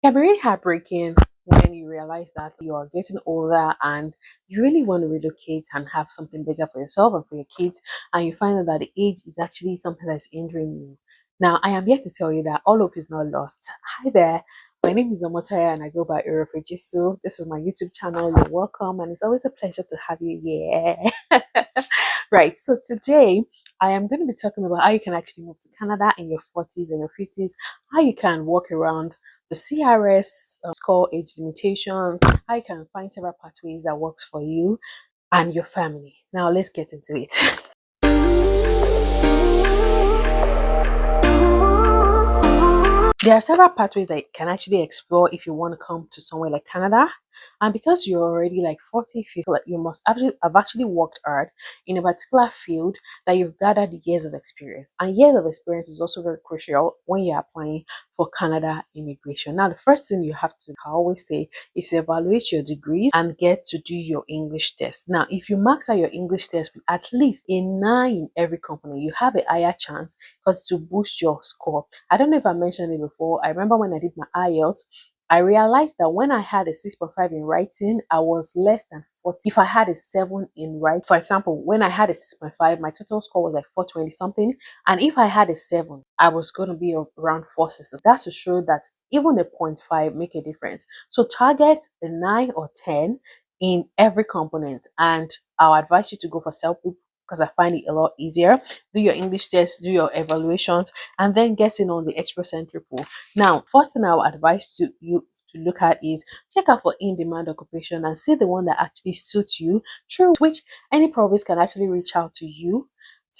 It can be really heartbreaking when you realize that you are getting older and you really want to relocate and have something better for yourself and for your kids, and you find out that the age is actually something that's hindering you. Now, I am here to tell you that all hope is not lost. Hi there. My name is Omotaya and I go by Europejisu. This is my YouTube channel. You're welcome, and it's always a pleasure to have you here. Right, so today I am going to be talking about how you can actually move to Canada in your 40s and your 50s, how you can walk around the CRS score age limitations, how you can find several pathways that works for you and your family. Now let's get into it. There are several pathways that you can actually explore if you want to come to somewhere like Canada. And because you're already like 40, 50, like you must have actually worked hard in a particular field that you've gathered years of experience. And years of experience is also very crucial when you're applying for Canada immigration. Now, the first thing you have to, I always say, is evaluate your degrees and get to do your English test. Now, if you max out your English test with at least a 9 in every company, you have a higher chance because to boost your score. I don't know if I mentioned it before. I remember when I did my IELTS, I realized that when I had a 6.5 in writing, I was less than 40. If I had a 7 in writing, for example, when I had a 6.5, my total score was like 420 something. And if I had a 7, I was going to be around 460. That's to show that even a point 0.5 make a difference. So target a 9 or 10 in every component. And I'll advise you to go for self-book because I find it a lot easier. Do your English test, do your evaluations, and then get in on the express entry pool. Now, first thing I would advise to you to look at is check out for in-demand occupation and see the one that actually suits you, through which any province can actually reach out to you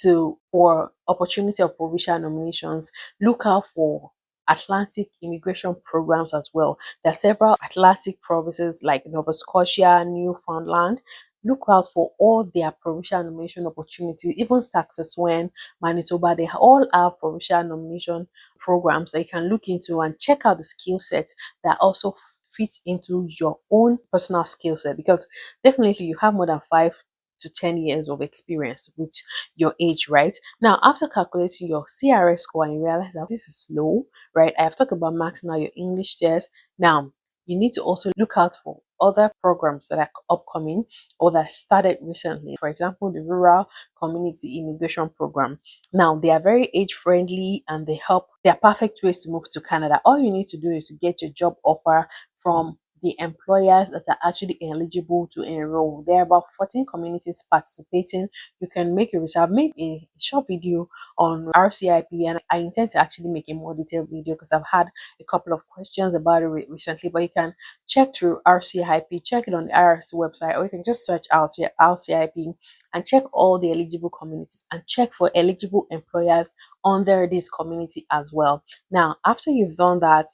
to for opportunity of provincial nominations. Look out for Atlantic immigration programs as well. There are several Atlantic provinces like Nova Scotia, Newfoundland. Look out for all their provincial nomination opportunities, even Saskatchewan, Manitoba, they all have provincial nomination programs that you can look into and check out the skill sets that also fits into your own personal skill set, because definitely you have more than 5 to 10 years of experience with your age, right? Now, after calculating your CRS score and you realize that this is low, right? I have talked about maxing out your English test. Now, you need to also look out for other programs that are upcoming or that started recently. For example, the Rural Community Immigration Program. Now, they are very age friendly and they are perfect ways to move to Canada. All you need to do is to get your job offer from the employers that are actually eligible to enroll. There are about 14 communities participating. You can make a research. I've made a short video on RCIP and I intend to actually make a more detailed video because I've had a couple of questions about it recently, but you can check through RCIP, check it on the IRC website, or you can just search out RCIP and check all the eligible communities and check for eligible employers under this community as well. Now, after you've done that,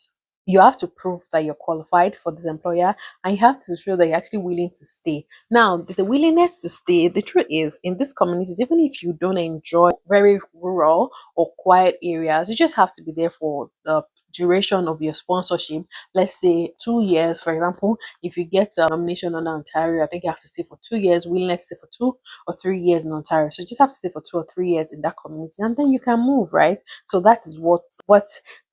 you have to prove that you're qualified for this employer and you have to show that you're actually willing to stay. Now, the willingness to stay, the truth is, in these communities, even if you don't enjoy very rural or quiet areas, you just have to be there for the duration of your sponsorship. Let's say 2 years, for example. If you get a nomination under Ontario, I think you have to stay for 2 years, willingness to stay for 2 or 3 years in Ontario. So you just have to stay for 2 or 3 years in that community and then you can move, right? So that is what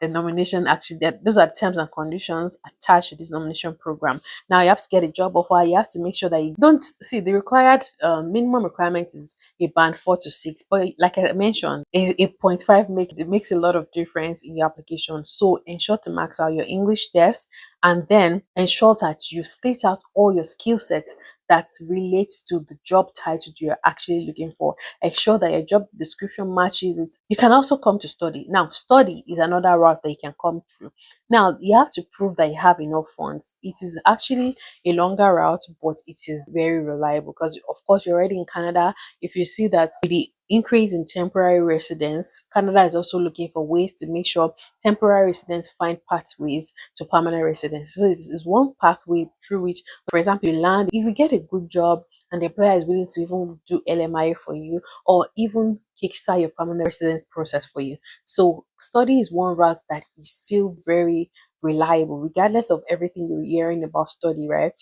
the nomination actually, that those are the terms and conditions attached to this nomination program. Now you have to get a job offer. You have to make sure that you don't see the required minimum requirement is a band 4 to 6, but like I mentioned, a 0.5 makes a lot of difference in your application. So ensure to max out your English test and then ensure that you state out all your skill sets that relates to the job title you're actually looking for. Ensure that your job description matches it. You can also come to study. Now, study is another route that you can come through. Now, you have to prove that you have enough funds. It is actually a longer route, but it is very reliable because, of course, you're already in Canada. If you see that with the increase in temporary residents, Canada is also looking for ways to make sure temporary residents find pathways to permanent residence. So it's one pathway through which, for example, you land, if you get a good job and the employer is willing to even do LMI for you or even kickstart your permanent resident process for you. So study is one route that is still very reliable, regardless of everything you're hearing about study, right?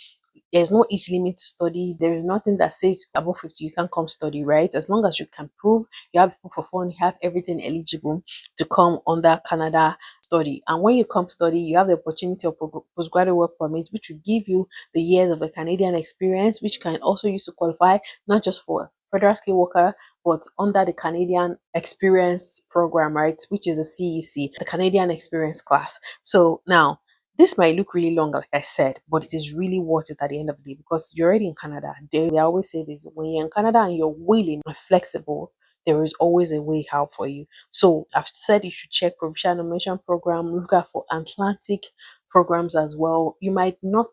There's no age limit to study. There is nothing that says above 50 you can't come study, right? As long as you can prove you have people for fun, you have everything eligible to come under Canada study. And when you come study, you have the opportunity of postgraduate work permit, which will give you the years of a Canadian experience, which can also use to qualify not just for federal skilled worker, but under the Canadian Experience Program, right, which is a CEC, the Canadian Experience class. So now, this might look really long, like I said, but it is really worth it at the end of the day because you're already in Canada. They always say this: when you're in Canada and you're willing and flexible, there is always a way out for you. So I've said you should check provincial nomination program, look out for Atlantic programs as well. You might not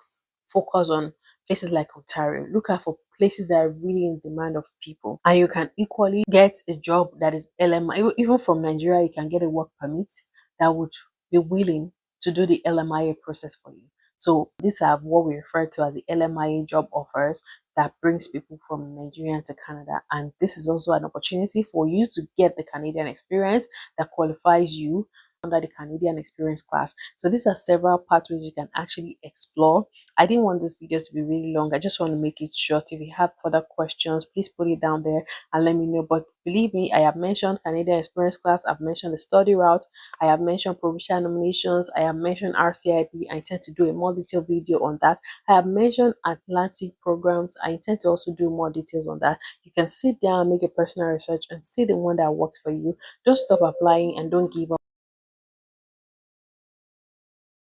focus on places like Ontario. Look out for places that are really in demand of people. And you can equally get a job that is LMI. Even from Nigeria, you can get a work permit that would be willing to do the LMIA process for you. So these are what we refer to as the LMIA job offers that brings people from Nigeria to Canada. And this is also an opportunity for you to get the Canadian experience that qualifies you under the Canadian experience class. So these are several pathways you can actually explore. I didn't want this video to be really long. I just want to make it short. If you have further questions, please put it down there and let me know. But believe me, I have mentioned Canadian experience class. I've mentioned the study route. I have mentioned provincial nominations. I have mentioned RCIP. I intend to do a more detailed video on that. I have mentioned Atlantic programs. I intend to also do more details on that. You can sit down, make a personal research and see the one that works for you. Don't stop applying and don't give up.